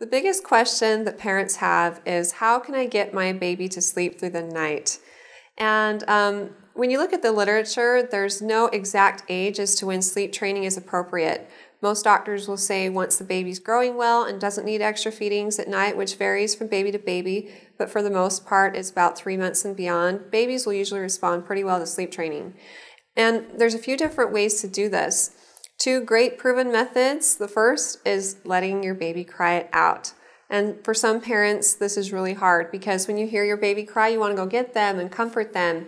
The biggest question that parents have is, how can I get my baby to sleep through the night? And when you look at the literature, there's no exact age as to when sleep training is appropriate. Most doctors will say once the baby's growing well and doesn't need extra feedings at night, which varies from baby to baby, but for the most part it's about 3 months and beyond. Babies will usually respond pretty well to sleep training. And there's a few different ways to do this. Two great proven methods. The first is letting your baby cry it out. And for some parents, this is really hard because when you hear your baby cry, you want to go get them and comfort them.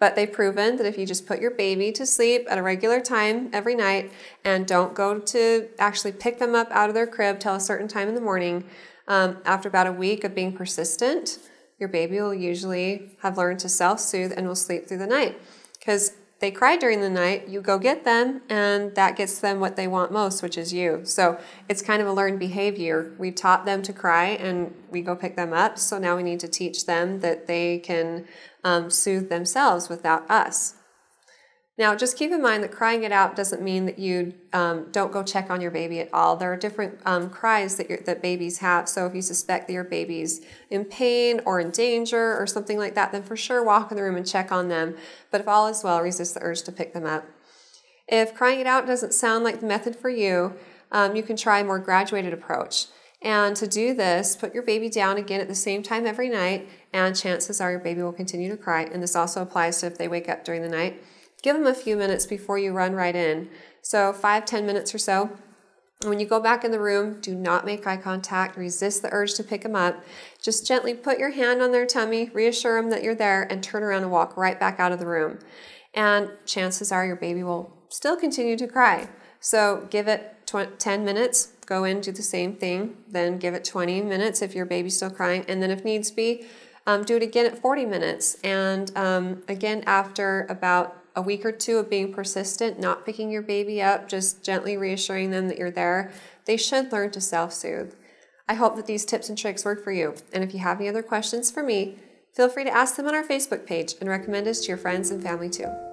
But they've proven that if you just put your baby to sleep at a regular time every night and don't go to actually pick them up out of their crib till a certain time in the morning, after about a week of being persistent, your baby will usually have learned to self-soothe and will sleep through the night. Because they cry during the night, you go get them, and that gets them what they want most, which is you. So it's kind of a learned behavior. We taught them to cry, and we go pick them up. So now we need to teach them that they can soothe themselves without us. Now, just keep in mind that crying it out doesn't mean that you don't go check on your baby at all. There are different cries that babies have. So if you suspect that your baby's in pain or in danger or something like that, then for sure walk in the room and check on them. But if all is well, resist the urge to pick them up. If crying it out doesn't sound like the method for you, you can try a more graduated approach. And to do this, put your baby down again at the same time every night, and chances are your baby will continue to cry. And this also applies to if they wake up during the night. Give them a few minutes before you run right in. So 5-10 minutes or so. When you go back in the room, do not make eye contact. Resist the urge to pick them up. Just gently put your hand on their tummy, reassure them that you're there, and turn around and walk right back out of the room. And chances are your baby will still continue to cry. So give it 10 minutes, go in, do the same thing, then give it 20 minutes if your baby's still crying, and then if needs be, do it again at 40 minutes. And again, after about a week or two of being persistent, not picking your baby up, just gently reassuring them that you're there, they should learn to self-soothe. I hope that these tips and tricks work for you. And if you have any other questions for me, feel free to ask them on our Facebook page and recommend us to your friends and family too.